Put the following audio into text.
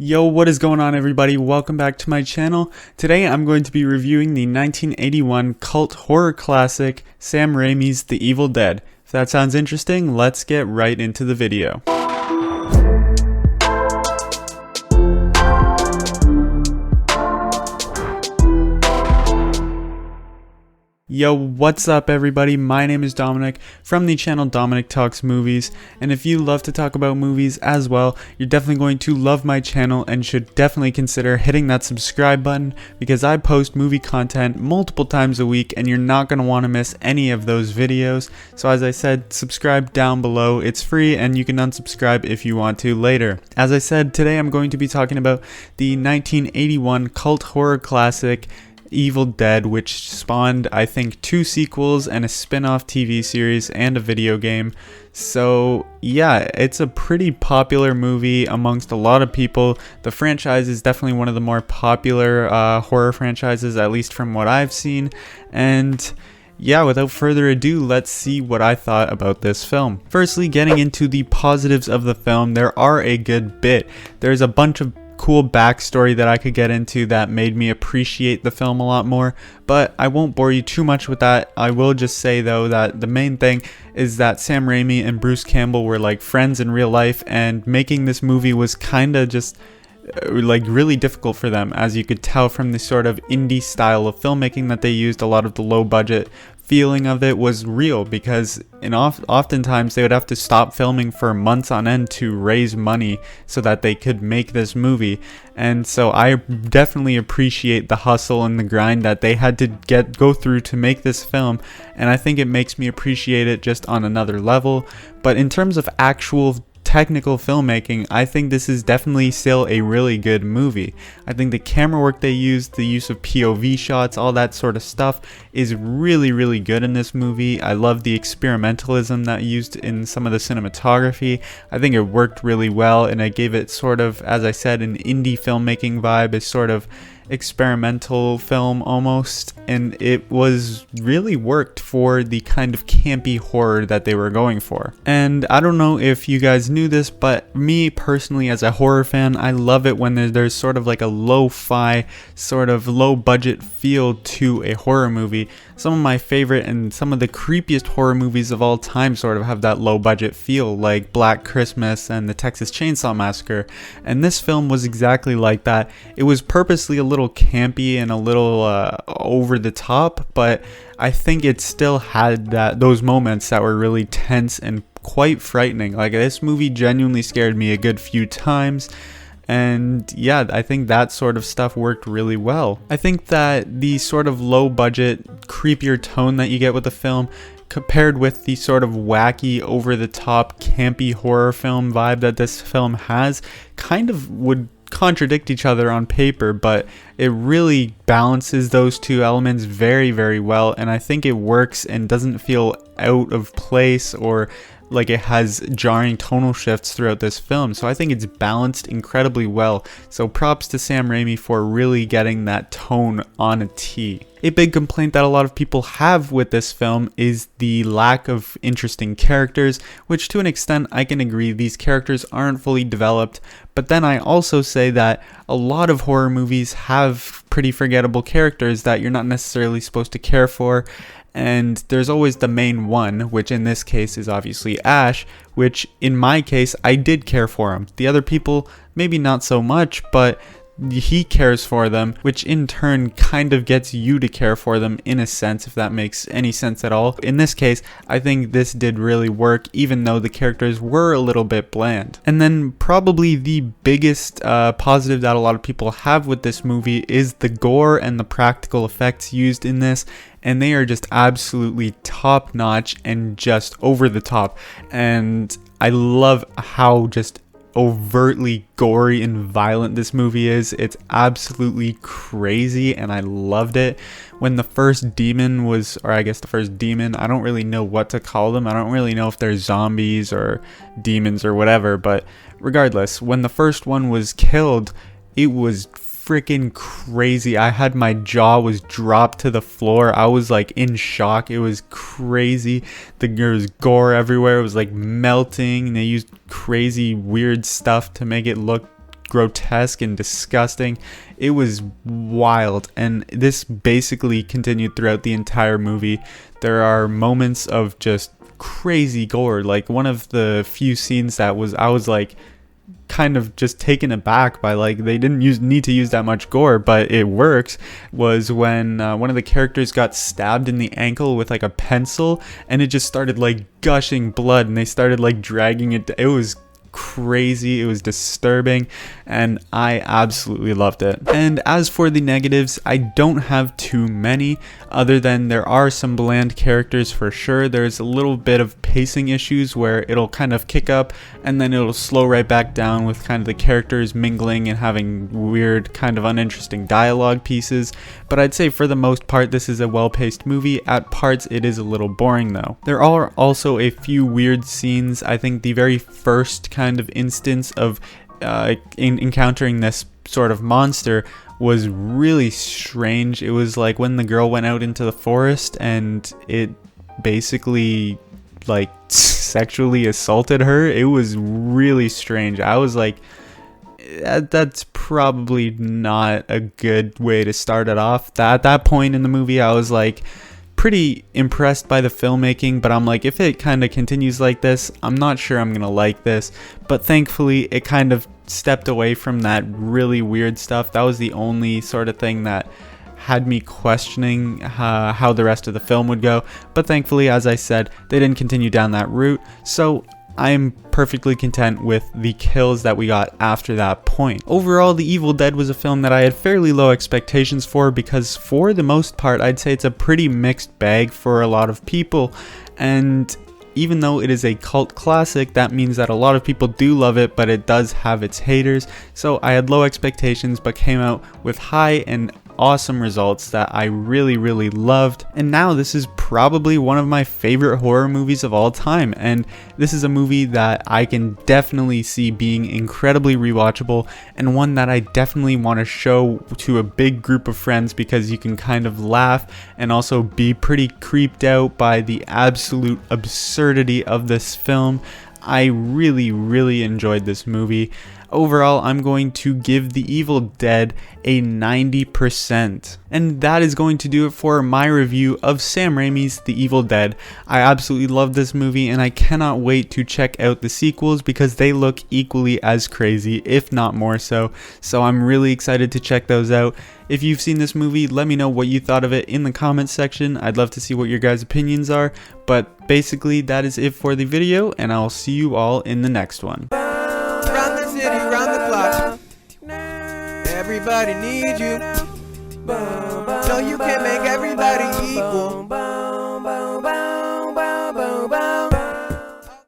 Yo, what is going on everybody? Welcome back to my channel. Today I'm going to be reviewing the 1981 cult horror classic Sam Raimi's The Evil Dead. If that sounds interesting, let's get right into the video. Yo, what's up everybody? My name is Dominic from the channel Dominic Talks Movies, and if you love to talk about movies as well, you're definitely going to love my channel and should definitely consider hitting that subscribe button because I post movie content multiple times a week and you're not going to want to miss any of those videos. So as I said, subscribe down below. It's free and you can unsubscribe if you want to later. As I said, today I'm going to be talking about the 1981 cult horror classic Evil Dead, which spawned, I think, 2 sequels and a spin-off TV series and a video game. So yeah, it's a pretty popular movie amongst a lot of people. The franchise is definitely one of the more popular horror franchises, at least from what I've seen. And yeah, without further ado, let's see what I thought about this film. Firstly, getting into the positives of the film, there are a good bit. There's a bunch of cool backstory that I could get into that made me appreciate the film a lot more, but I won't bore you too much with that. I will just say though that the main thing is that Sam Raimi and Bruce Campbell were like friends in real life, and making this movie was kinda just like really difficult for them, as you could tell from the sort of indie style of filmmaking that they used. A lot of the low budget feeling of it was real because oftentimes they would have to stop filming for months on end to raise money so that they could make this movie. And so I definitely appreciate the hustle and the grind that they had to go through to make this film, and I think it makes me appreciate it just on another level. But in terms of actual technical filmmaking, I think this is definitely still a really good movie. I think the camera work they used, the use of POV shots, all that sort of stuff is really good in this movie. I love the experimentalism that used in some of the cinematography. I think it worked really well, and it gave it sort of, as I said, an indie filmmaking vibe, a sort of experimental film almost, and it was really worked for the kind of campy horror that they were going for. And I don't know if you guys knew this, but me personally as a horror fan, I love it when there's sort of like a lo-fi, sort of low budget feel to a horror movie. Some of my favorite and some of the creepiest horror movies of all time sort of have that low budget feel, like Black Christmas and the Texas Chainsaw Massacre, and this film was exactly like that. It was purposely a little campy and a little over the top, but I think it still had those moments that were really tense and quite frightening. Like, this movie genuinely scared me a good few times. And yeah, I think that sort of stuff worked really well. I think that the sort of low budget, creepier tone that you get with the film, compared with the sort of wacky, over the top, campy horror film vibe that this film has, kind of would contradict each other on paper, but it really balances those two elements very well, and I think it works and doesn't feel out of place or like it has jarring tonal shifts throughout this film. So I think it's balanced incredibly well. So props to Sam Raimi for really getting that tone on a T. A big complaint that a lot of people have with this film is the lack of interesting characters, which to an extent I can agree, these characters aren't fully developed, but then I also say that a lot of horror movies have pretty forgettable characters that you're not necessarily supposed to care for. And there's always the main one, which in this case is obviously Ash, which in my case I did care for him. The other people maybe not so much, but he cares for them, which in turn kind of gets you to care for them in a sense, if that makes any sense at all. In this case, I think this did really work, even though the characters were a little bit bland. And then probably the biggest positive that a lot of people have with this movie is the gore and the practical effects used in this, and they are just absolutely top notch and just over the top. And I love how just overtly gory and violent this movie is. It's absolutely crazy, and I loved it. When the first demon was, or I guess the first demon, I don't really know what to call them. I don't really know if they're zombies or demons or whatever, but regardless, when the first one was killed, it was freaking crazy. I had my jaw was dropped to the floor. I was like in shock. It was crazy. There was gore everywhere. It was like melting. And they used crazy weird stuff to make it look grotesque and disgusting. It was wild, and this basically continued throughout the entire movie. There are moments of just crazy gore. Like, one of the few scenes that I was like kind of just taken aback by, like, they didn't need to use that much gore, but it works, was when one of the characters got stabbed in the ankle with like a pencil, and it just started like gushing blood, and they started like dragging it. It was crazy, it was disturbing, and I absolutely loved it. And as for the negatives, I don't have too many, other than there are some bland characters for sure. There's a little bit of pacing issues where it'll kind of kick up and then it'll slow right back down with kind of the characters mingling and having weird, kind of uninteresting dialogue pieces. But I'd say for the most part this is a well-paced movie. At parts it is a little boring though. There are also a few weird scenes. I think the very first kind of instance of encountering this sort of monster was really strange. It was like when the girl went out into the forest and it basically like sexually assaulted her. It was really strange. I was like, that's probably not a good way to start it off. At that point in the movie I was like pretty impressed by the filmmaking, but I'm like, if it kind of continues like this, I'm not sure I'm gonna like this. But thankfully it kind of stepped away from that really weird stuff. That was the only sort of thing that had me questioning how the rest of the film would go. But thankfully, as I said, they didn't continue down that route, so I'm perfectly content with the kills that we got after that point. Overall, The Evil Dead was a film that I had fairly low expectations for, because for the most part I'd say it's a pretty mixed bag for a lot of people, and even though it is a cult classic, that means that a lot of people do love it, but it does have its haters. So I had low expectations but came out with high and awesome results that I really loved. And now this is probably one of my favorite horror movies of all time, and this is a movie that I can definitely see being incredibly rewatchable, and one that I definitely want to show to a big group of friends, because you can kind of laugh and also be pretty creeped out by the absolute absurdity of this film. I really enjoyed this movie. Overall, I'm going to give The Evil Dead a 90%. And that is going to do it for my review of Sam Raimi's The Evil Dead. I absolutely love this movie, and I cannot wait to check out the sequels, because they look equally as crazy, if not more so. So I'm really excited to check those out. If you've seen this movie, let me know what you thought of it in the comments section. I'd love to see what your guys' opinions are. But basically, that is it for the video, and I'll see you all in the next one. Round the city, round the clock. Everybody needs you. No, you can't make every